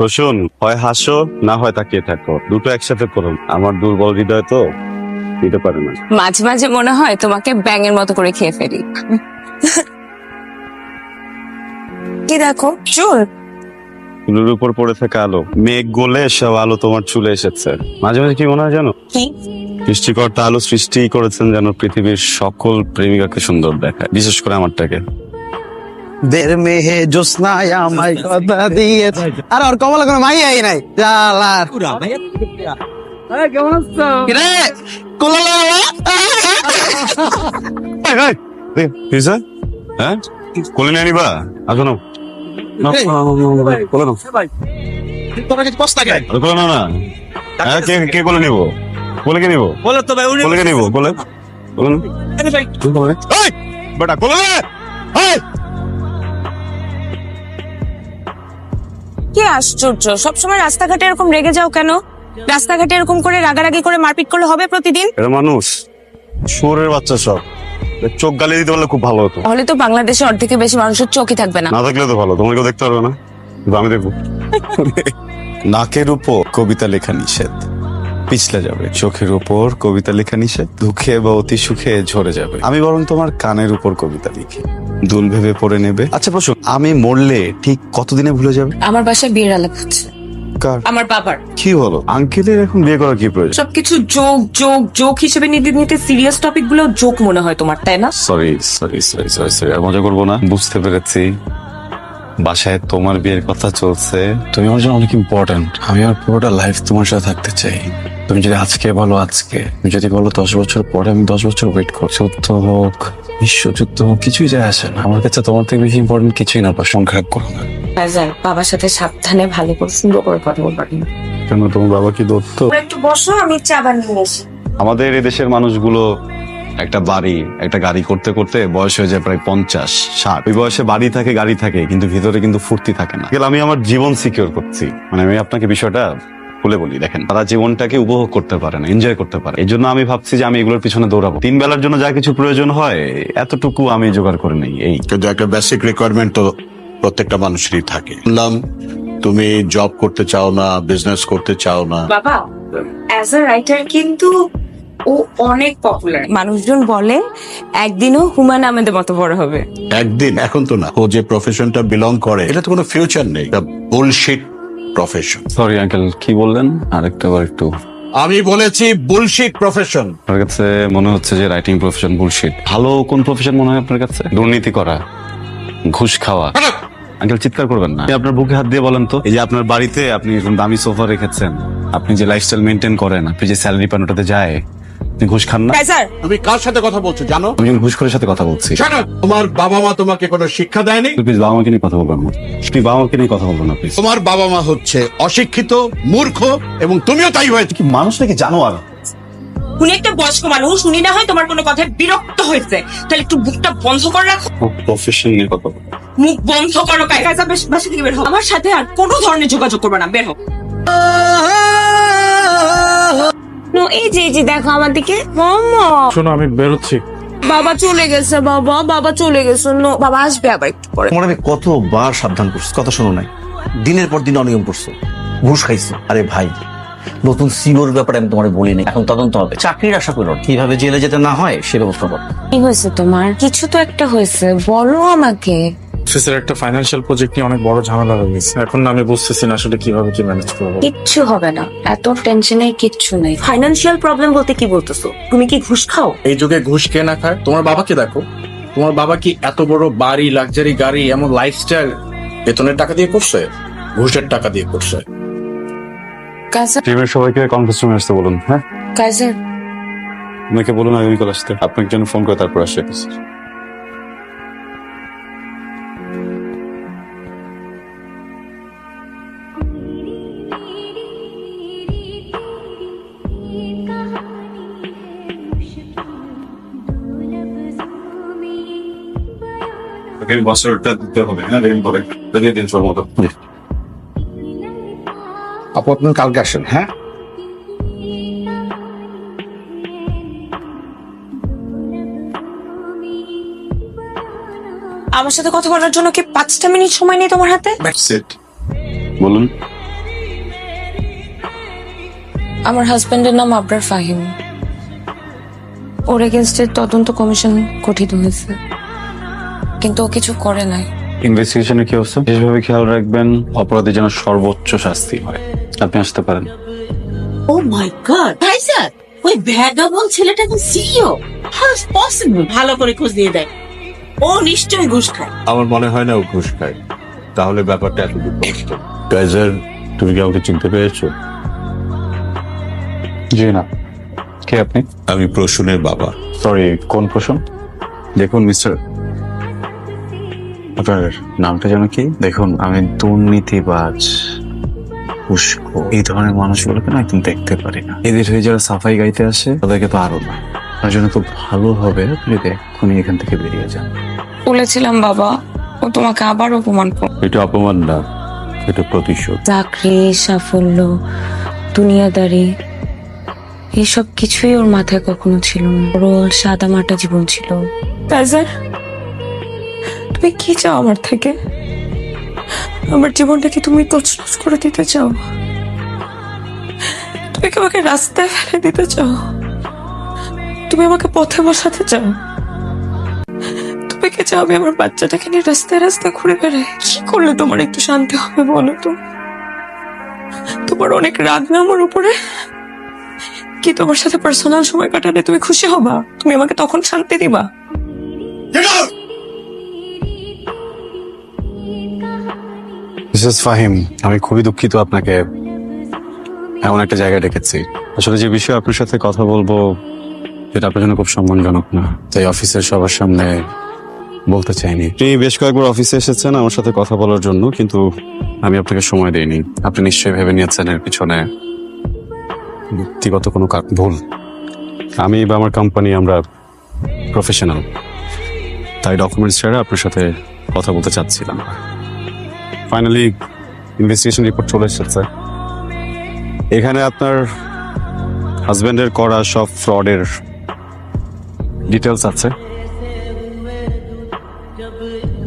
প্রসূন, হয় হাসো না হয় তাকিয়ে থাকো, দুটো একসাথে করো। আমার দুর্বল হৃদয় তো দিতে পারে না। মাঝে মাঝে মনে হয় তোমাকে ব্যাঙের মতো করে খেয়ে ফেলি। কি দেখো চুল? চুলের উপর পড়ে থাকা আলো, মেঘ গলে সব আলো তোমার চুলে এসেছে। মাঝে মাঝে কি মনে হয় জানো, কি? সৃষ্টিকর্তা আলো সৃষ্টি করেছেন যেন পৃথিবীর সকল প্রেমিকাকে সুন্দর দেখায়, বিশেষ করে আমারটাকে। দের মেহে জোসনায় আমায় কথা দিয়ে আর ওর কমলা কোনো মাইয়াই নাই জালার কেমন আছো রে কোলালা হ্যাঁ, কোলে নিয়ে নিবা? আসো না, কোলে নাও। তোরা কিছু কষ্ট লাগে কোলে নাও না। হ্যাঁ, কে কোলে নিবো? কোলে কে নিবো? বলো তো ভাই উনি কোলে কে নিবো? কোলে কোলে নাও। এই, বেটা কোলে নে। এই! কি আশ্চর্য, সবসময় রাস্তাঘাটে এরকম রেগে যাও কেন? রাস্তাঘাটে এরকম করে রাগারাগি করে মারপিট করলে হবে প্রতিদিন? এরা মানুষ, শুয়োরের বাচ্চা সব। চোখ গালিয়ে দিতে পারলে খুব ভালো হতো। তাহলে তো বাংলাদেশে অর্ধেকের বেশি মানুষের চোখই থাকবে না। না থাকলে তো ভালো, তোমাকে দেখতে পারবে না, কিন্তু আমি দেখবো। নাকের উপর কবিতা লেখা নিষেধ, পিছলে যাবে। চোখের উপর কবিতা লেখা নিষেধ, দুঃখে বা অতি সুখে ঝরে যাবে। আমি বরং তোমার কানের উপর কবিতা লিখি, দুল ভেবে পড়ে নেবে। আচ্ছা প্রশ্ন, আমি মরলে ঠিক কতদিনে ভুলে যাবে? আমার বাসায় বিয়ের আলাপ হচ্ছে। কার? আমার বাবার। কি হলো? আঙ্কেলের এখন বিয়ে করার কি প্রয়োজন? সবকিছু জোক জোক জোক হিসেবে নিতে নিতে সিরিয়াস টপিক গুলো জোক মনে হয় তোমার, তাই না? Sorry sorry sorry sorry sorry, আর মজা করবো না। বুঝতে পেরেছি, বাসায় তোমার বিয়ের কথা চলছে। তুমি আমার জন্য অনেক ইম্পর্টেন্ট। আমি আর পুরোটা লাইফ তোমার সাথে থাকতে চাই। তুমি যদি আজকে বলো আজকে, তুমি যদি বলো 10 বছর পরে, আমি 10 বছর ওয়েট করছি। যুদ্ধ হোক, বিশ্বযুদ্ধ হোক, কিছুই যায় আসে না। আমার কাছে তোমার থেকে বেশি ইম্পর্টেন্ট কিছুই না। সংখ্যা খারাপ করো না। বাজার বাবার সাথে সাবধানে ভালো করে সুন্দর করে কথা বলবেন। কেন, তোমার বাবা কি দত্ত? একটু বসো, আমি চা বানিয়ে আসি। আমাদের এদেশের মানুষগুলো একটা বাড়ি একটা গাড়ি করতে করতে বয়স হয়ে যায় প্রায় 50-60। ওই বয়সে বাড়ি থাকে গাড়ি থাকে, কিন্তু ভিতরে কিন্তু ফুর্তি থাকে না। আমি আমার জীবন সিকিউর করছি। মানে আমি আপনাকে বিষয়টা খুলে বলি, দেখেন, তারা জীবনটাকে উপভোগ করতে পারে না, এনজয় করতে পারে। এই জন্য আমি ভাবছি যে আমি এগুলোর পিছনে দৌড়াবো। 3 বেলার জন্য যা কিছু প্রয়োজন হয় এতটুকু আমি জোগাড় করে নেই। এই কিন্তু একটা বেসিক রিকোয়ারমেন্ট তো প্রত্যেকটা মানুষেরই থাকে। শুনলাম তুমি জব করতে চাও না, বিজনেস করতে চাও না। বাবা অ্যাজ আ রাইটার কিন্তু ও অনেক পপুলার। মানুষজন বলে একদিনও হুমায়ুন আহমেদের মতো বড় হবে। একদিন, এখন তো না। ও যে প্রফেশনটা বিলং করে এটা তো কোনো ফিউচার নেই, বুলশিট প্রফেশন। সরি আঙ্কেল, কি বললেন? আরেকটা বার একটু। আমি বলেছি বুলশিট প্রফেশন। আপনার কাছে মনে হচ্ছে যে রাইটিং প্রফেশন বুলশিট। ভালো কোন প্রফেশন মনে হয় আপনার কাছে? দুর্নীতি করা, ঘুষ খাওয়া। আঙ্কেল চিৎকার করবেন না। আপনার বুকে হাত দিয়ে বলেন তো, এই যে আপনার বাড়িতে আপনি এরকম দামি সোফা রেখেছেন, আপনি যে লাইফস্টাইল মেনটেন করেন, আপনি যে স্যালারি পান ওটাতে যায়, আপনি ঘুষ খান না? স্যার তুমি কার সাথে কথা বলছো জানো? আমি ঘুষ করে সাথে কথা বলছি। Shut up! তোমার বাবা মা তোমাকে কোনো শিক্ষা দেয়নি। প্লিজ বাবা মাকে নিয়ে কথা বলবেন না। প্লিজ বাবা মাকে নিয়ে কথা বলবেন না প্লিজ। তোমার বাবা মা হচ্ছে অশিক্ষিত, মূর্খ, এবং তুমিও তাই হয়েছে। কি মানুষ নাকি জানো? আর উনি একটা বয়স্ক মানুষ, উনি না হয় তোমার কোনো কথায় বিরক্ত হয়েছে, তাহলে একটু মুখটা বন্ধ করে রাখো। প্রফেশন নিয়ে কথা বলবো। মুখ বন্ধ করো। কায়দা বাসা থেকে বের হও। আমার সাথে আর কোনো ধরনের যোগাযোগ করবে না, বের হও। এই যে এই যে দেখো আমার দিকে। মাম্মা শোনো, আমি বেরোচ্ছি। বাবা চলে গেছে, বাবা চলে গেছে। বাবা আসবে আবার একটু পরে। তোমার আমি কতবার সাবধান করছি, কথা শোনো নাই। দিনের পর দিন অনিয়ম করছো, ঘুষ খাইছো। আরে ভাই, নতুন সিওর ব্যাপারে আমি তোমার বলিনি, এখন তদন্ত হবে। চাকরির আশা করো, কিভাবে জেলে যেতে না হয় সে ব্যবস্থা করো। কি হয়েছে তোমার? কিছু তো একটা হয়েছে, বলো আমাকে। অফিসের একটা ফাইন্যান্সিয়াল প্রজেক্ট নিয়ে অনেক বড় ঝামেলা হয়ে গেছে। এখন না আমি বুঝতেছি না আসলে কিভাবে কি ম্যানেজ করবো। কিচ্ছু হবে না, এত টেনশনে কিচ্ছু নেই। ফাইনান্সিয়াল প্রবলেম বলতে কি বলতেছো? তুমি কি ঘুষ খাও? এই যুগে ঘুষ কে না খায়? তোমার বাবাকে দেখো, তোমার বাবা কি এত বড় বাড়ি, লাক্সারি গাড়ি, এমন লাইফস্টাইল বেতনের টাকা দিয়ে করছে? ঘুষের টাকা দিয়ে করছে। কাজার টিমের সবাইকে কনফারেন্স রুমে আসতে বলুন। হ্যাঁ, কাজার আপনাকে বলুন আগামীকাল আসতে। আপনাকে জন্য ফোন করে তারপর আসে। বছরটা দিতে হবে। হ্যাঁ, রেডিং করে দিয়ে দিন সব মতো। আপু আপনি কালকে আসেন। হ্যাঁ, আমার সাথে কথা বলার জন্য কি 5টা মিনিট সময় নেই তোমার হাতে? বলুন। আমার হাজবেন্ডের নাম আবরার ফাহিম। ওর এগেনস্টে তদন্ত কমিশন গঠিত হয়েছে, কিন্তু ও কিছু করে নাই। ইনভেস্টিগেশনে কি অবস্থা বিশেষভাবে খেয়াল রাখবেন, অপরাধী যেন সর্বোচ্চ শাস্তি হয়। আপনি আসতে পারেন। ও মাই গড ভাইজান, ওই ভ্যাগাবন ছেলেটা এখন সিইও? How is possible? ভালো করে খোঁজ দিয়ে দেখ, ও নিশ্চয়ই ঘুষ খায়। আমার মনে হয় না ও ঘুষ খায়, তাহলে ব্যাপারটা এত কষ্ট। কাইজার, তুমি কি আমাকে চিনতে পেরেছো? জি না। কে আপনি? আমি প্রসূনের বাবা। সরি, কোন প্রশ্ন? দেখুন মিস্টার, আপনার নামটা যেন কি? দেখুন, আমি দুর্নীতিবাজ, ঘুষখোর, এই ধরনের মানুষগুলোকে না একদম দেখতে পারি না। এদের হয়ে যারা সাফাই গাইতে আসে তাদেরকে তো আরো না। তার জন্য খুব ভালো হবে আপনি এক্ষুনি এখান থেকে বেরিয়ে যান। বলেছিলাম বাবা, ও তোমাকে আবার অপমান করবে। এটা অপমান না, এটা প্রতিশোধ। চাকরি, সাফল্য, দুনিয়াদারি, এইসব কিছুই ওর মাথায় কখনো ছিল না। রোল সাদা মাটা জীবন ছিল। কাইজার, তুমি কি চাও আমার থেকে? আমার জীবনটা কি তুমি তছনছ করে দিতে চাও? তুমি কি আমাকে রাস্তায় ফেলে দিতে চাও? তুমি আমাকে পথে বসাতে চাও? তুমি কি চাও আমি আমার বাচ্চাটাকে নিয়ে রাস্তায় রাস্তায় ঘুরে বেড়াই? কি করলে তোমার একটু শান্তি হবে বলো তো? তোমার অনেক রাগ না আমার উপরে? কি তোমার সাথে পার্সোনাল সময় কাটালে তুমি খুশি হবা? তুমি আমাকে তখন শান্তি দিবা? মিসেস ফাহিম, আমি খুবই দুঃখিত আপনাকে এমন একটা জায়গায় ডেকেছি। আসলে যে বিষয়ে আপনার সাথে কথা বলবো এটা আপনার জন্য খুব সম্মানজনক না, তাই অফিসের সবার সামনে বলতে চাইনি। আপনি বেশ কয়েকবার অফিসে এসেছেন আমার সাথে কথা বলার জন্য, কিন্তু আমি আপনাকে সময় দেইনি। আপনি নিশ্চয়ই ভেবে নিয়েছেন এর পিছনে ব্যক্তিগত কোনো ভুল। আমি বা আমার কোম্পানি আমরা প্রফেশনাল, তাই ডকুমেন্টস ছাড়া আপনার সাথে কথা বলতে চাচ্ছিলাম। ফাইনালি ইনভেস্টিগেশন রিপোর্ট চলে এসেছে। এখানে আপনার হাজবেন্ডের করা সব ফ্রডের ডিটেলস আছে।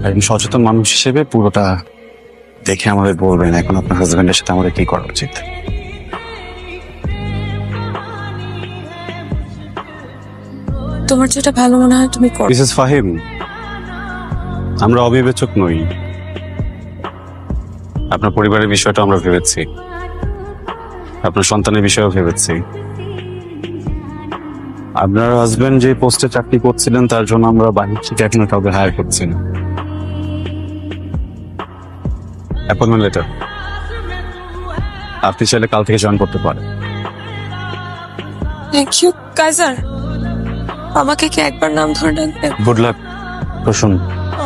একজন সচেতন মানুষ হিসেবে পুরোটা দেখে আমাদের বলবেন এখন আপনার হাজবেন্ডের সাথে আমাদের কি করা উচিত। তোমার যেটা ভালো মনে হয় তুমি করো। মিসেস ফাহিম, আমরা অবিবেচক নই। আপনার পরিবারের বিষয়টা আমরা ভেবেছি, আপনার সন্তানের বিষয়েও ভেবেছি। আপনার হাজবেন্ড যে পোস্টে চাকরি করছিলেন তার জন্য আমরা বাহির থেকে এখনো কাউকে হায়ার করছি না। অ্যাপয়েন্টমেন্ট লেটার আপনি চাইলে কাল থেকে জয়েন করতে পারেন। Thank you Kaiser. আমাকে কি একবার নাম ধরে ডাকবে? Good luck Prasun.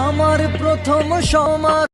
আমার প্রথম সমাজ